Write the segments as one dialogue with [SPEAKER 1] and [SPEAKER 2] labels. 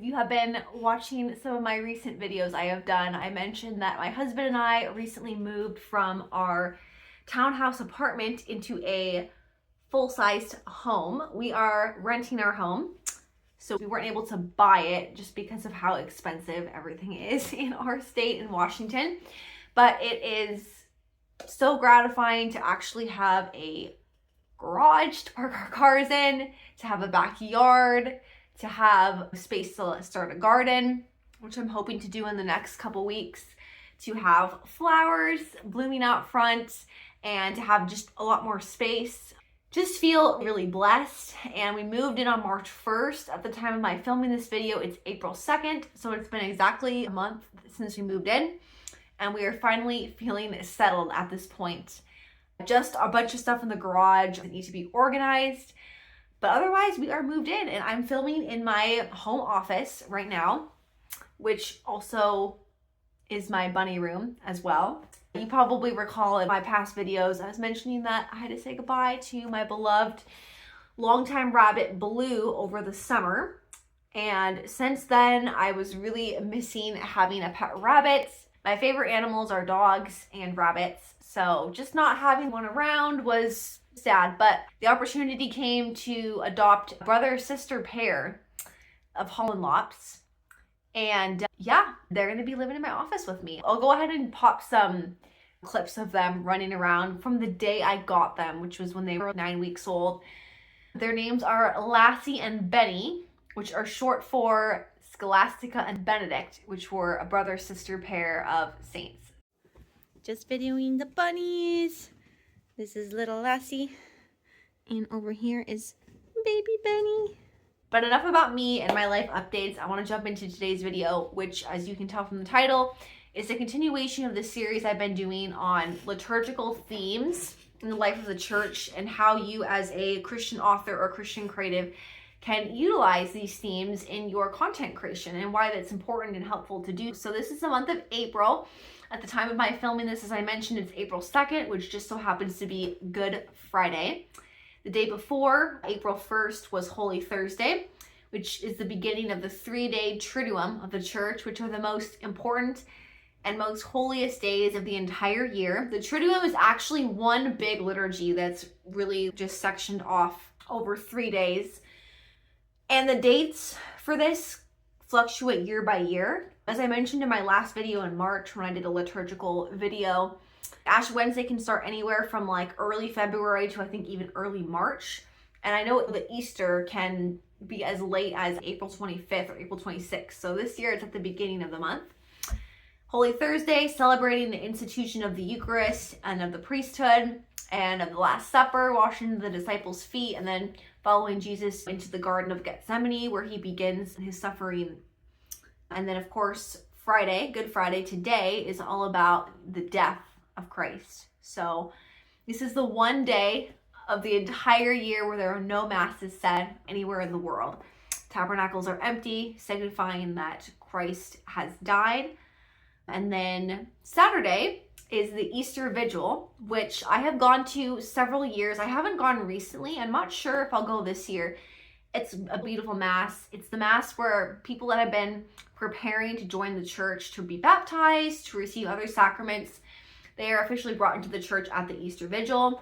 [SPEAKER 1] you have been watching some of my recent videos I have done, I mentioned that my husband and I recently moved from our townhouse apartment into a full-sized home. We are renting our home, so we weren't able to buy it just because of how expensive everything is in our state in Washington. But it is so gratifying to actually have a garage to park our cars in, to have a backyard, to have space to start a garden, which I'm hoping to do in the next couple weeks, to have flowers blooming out front, and to have just a lot more space. Just feel really blessed. And we moved in on March 1st. At the time of my filming this video, it's April 2nd. So it's been exactly a month since we moved in. And we are finally feeling settled at this point. Just a bunch of stuff in the garage that needs to be organized. But otherwise, we are moved in, and I'm filming in my home office right now, which also is my bunny room as well. You probably recall in my past videos, I was mentioning that I had to say goodbye to my beloved longtime rabbit, Blue, over the summer. And since then, I was really missing having a pet rabbit. My favorite animals are dogs and rabbits, so just not having one around was sad, but the opportunity came to adopt a brother-sister pair of Holland Lops. And yeah, they're going to be living in my office with me. I'll go ahead and pop some clips of them running around from the day I got them, which was when they were 9 weeks old. Their names are Lassie and Benny, which are short for Scholastica and Benedict, which were a brother-sister pair of saints. Just videoing the bunnies. This is little Lassie, and over here is baby Benny. But enough about me and my life updates. I want to jump into today's video, which, as you can tell from the title, is a continuation of the series I've been doing on liturgical themes in the life of the church and how you as a Christian author or Christian creative can utilize these themes in your content creation and why that's important and helpful to do. So this is the month of April. At the time of my filming this, as I mentioned, it's April 2nd, which just so happens to be Good Friday. The day before, April 1st, was Holy Thursday, which is the beginning of the 3-day Triduum of the church, which are the most important and most holiest days of the entire year. The Triduum is actually one big liturgy that's really just sectioned off over 3 days. And the dates for this fluctuate year by year. As I mentioned in my last video in March when I did a liturgical video, Ash Wednesday can start anywhere from like early February to I think even early March. And I know that Easter can be as late as April 25th or April 26th. So this year it's at the beginning of the month. Holy Thursday, celebrating the institution of the Eucharist and of the priesthood and of the Last Supper, washing the disciples' feet, and then following Jesus into the Garden of Gethsemane where he begins his suffering. And then of course, Friday, Good Friday today, is all about the death of Christ. So this is the one day of the entire year where there are no masses said anywhere in the world. Tabernacles are empty, signifying that Christ has died. And then Saturday is the Easter Vigil, which I have gone to several years. I haven't gone recently. I'm not sure if I'll go this year. It's a beautiful mass. It's the mass where people that have been preparing to join the church to be baptized, to receive other sacraments, they are officially brought into the church at the Easter Vigil.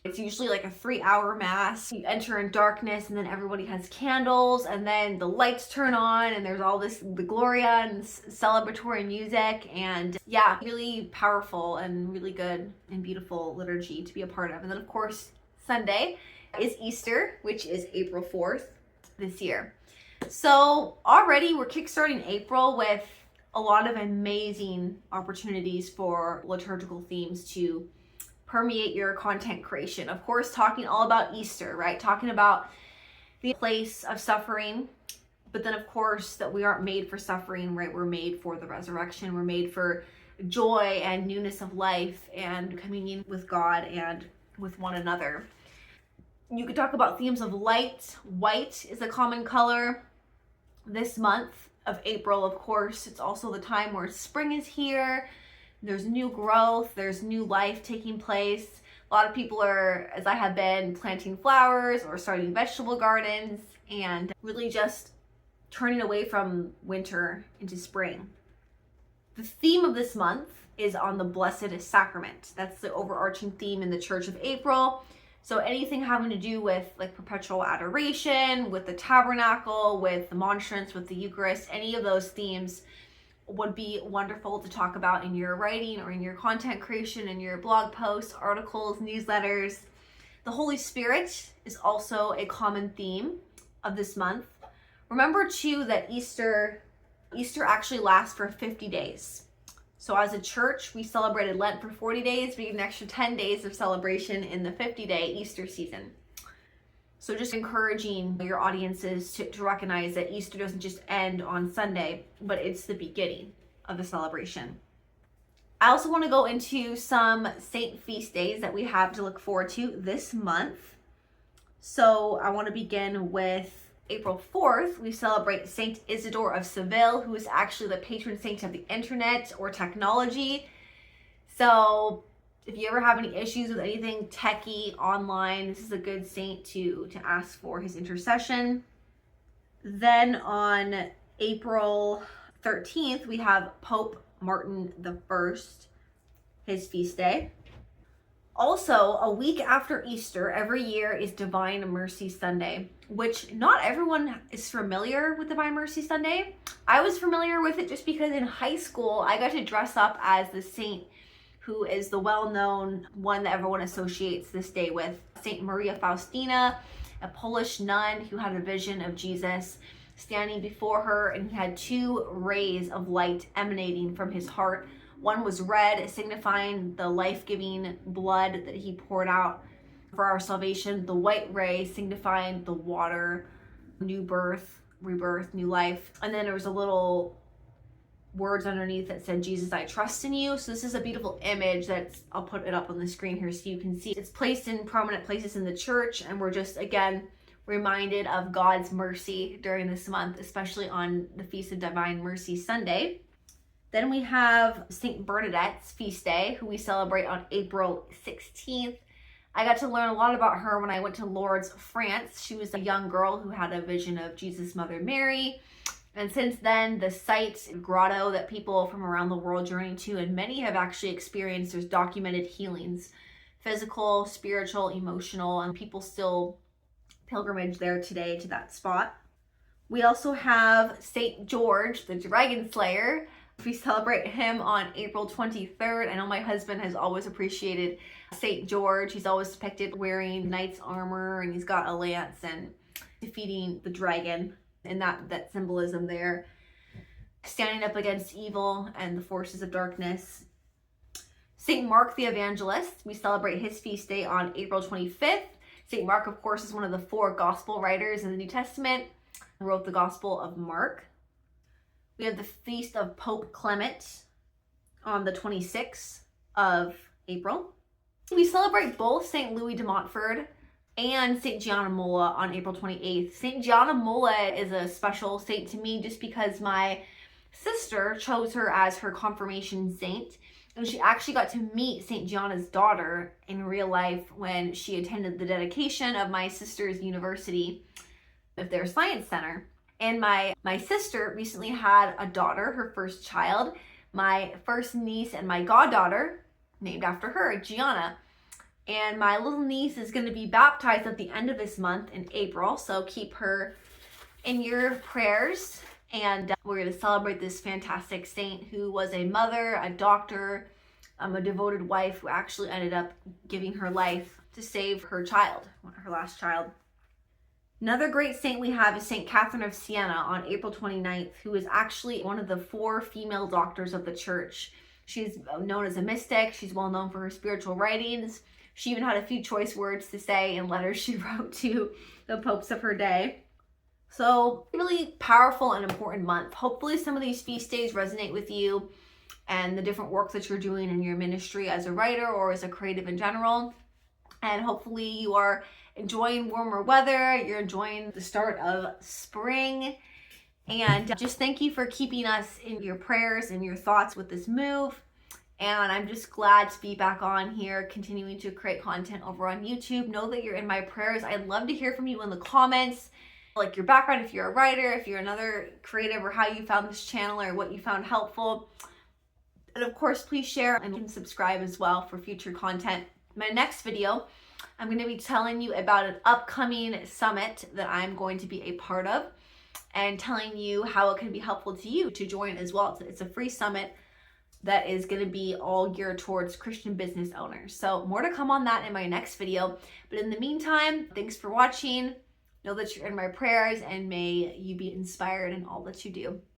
[SPEAKER 1] It's usually like a 3-hour mass. You enter in darkness and then everybody has candles and then the lights turn on and there's all the Gloria and celebratory music, and yeah, really powerful and really good and beautiful liturgy to be a part of. And then of course, Sunday is Easter, which is April 4th this year. So already we're kickstarting April with a lot of amazing opportunities for liturgical themes to permeate your content creation. Of course, talking all about Easter, right? Talking about the place of suffering, but then of course that we aren't made for suffering, right? We're made for the resurrection. We're made for joy and newness of life and communion with God and with one another. You could talk about themes of light. White is a common color. This month of April, of course, it's also the time where spring is here. There's new growth, there's new life taking place. A lot of people are, as I have been, planting flowers or starting vegetable gardens and really just turning away from winter into spring. The theme of this month is on the Blessed Sacrament. That's the overarching theme in the Church of April. So anything having to do with like perpetual adoration, with the tabernacle, with the monstrance, with the Eucharist, any of those themes would be wonderful to talk about in your writing or in your content creation, in your blog posts, articles, newsletters. The Holy Spirit is also a common theme of this month. Remember too that Easter actually lasts for 50 days. So as a church, we celebrated Lent for 40 days. We get an extra 10 days of celebration in the 50-day Easter season. So just encouraging your audiences to recognize that Easter doesn't just end on Sunday, but it's the beginning of the celebration. I also want to go into some saint feast days that we have to look forward to this month. So I want to begin with April 4th. We celebrate Saint Isidore of Seville, who is actually the patron saint of the internet or technology. So if you ever have any issues with anything techie online, this is a good saint to ask for his intercession. Then on April 13th, we have Pope Martin I, his feast day. Also, a week after Easter, every year is Divine Mercy Sunday, which not everyone is familiar with Divine Mercy Sunday. I was familiar with it just because in high school, I got to dress up as the saint who is the well-known one that everyone associates this day with, Saint Maria Faustina, a Polish nun who had a vision of Jesus standing before her, and he had two rays of light emanating from his heart. One was red, signifying the life-giving blood that he poured out for our salvation. The white ray signifying the water, new birth, rebirth, new life. And then there was a little words underneath that said, Jesus, I trust in you. So this is a beautiful image I'll put it up on the screen here so you can see. It's placed in prominent places in the church, and we're just, again, reminded of God's mercy during this month, especially on the Feast of Divine Mercy Sunday. Then we have Saint Bernadette's feast day, who we celebrate on April 16th. I got to learn a lot about her when I went to Lourdes, France. She was a young girl who had a vision of Jesus' Mother Mary. And since then, the site grotto that people from around the world journey to, and many have actually experienced, there's documented healings, physical, spiritual, emotional, and people still pilgrimage there today to that spot. We also have Saint George, the Dragon Slayer. We celebrate him on April 23rd. I know my husband has always appreciated Saint George. He's always depicted wearing knight's armor, and he's got a lance and defeating the dragon, and that symbolism there, standing up against evil and the forces of darkness. Saint Mark the Evangelist, we celebrate his feast day on April 25th. Saint Mark, of course, is one of the four gospel writers in the New Testament, who wrote the Gospel of Mark. We have the feast of Pope Clement on the 26th of April. We celebrate both St. Louis de Montfort and St. Gianna Molla on April 28th. St. Gianna Molla is a special saint to me just because my sister chose her as her confirmation saint, and she actually got to meet St. Gianna's daughter in real life when she attended the dedication of my sister's university of their science center. And my sister recently had a daughter, her first child, my first niece and my goddaughter, named after her, Gianna. And my little niece is going to be baptized at the end of this month in April, so keep her in your prayers. And we're going to celebrate this fantastic saint who was a mother, a doctor, a devoted wife who actually ended up giving her life to save her child, her last child. Another great saint we have is St. Catherine of Siena on April 29th, who is actually one of the four female doctors of the church. She's known as a mystic. She's well known for her spiritual writings. She even had a few choice words to say in letters she wrote to the popes of her day. So, really powerful and important month. Hopefully some of these feast days resonate with you and the different work that you're doing in your ministry as a writer or as a creative in general. And hopefully you are enjoying warmer weather, you're enjoying the start of spring. And just thank you for keeping us in your prayers and your thoughts with this move. And I'm just glad to be back on here, continuing to create content over on YouTube. Know that you're in my prayers. I'd love to hear from you in the comments. like your background, if you're a writer, if you're another creative, or how you found this channel or what you found helpful. And of course, please share and you can subscribe as well for future content. My next video, I'm going to be telling you about an upcoming summit that I'm going to be a part of and telling you how it can be helpful to you to join as well. It's a free summit that is going to be all geared towards Christian business owners. So more to come on that in my next video. But in the meantime, thanks for watching. Know that you're in my prayers, and may you be inspired in all that you do.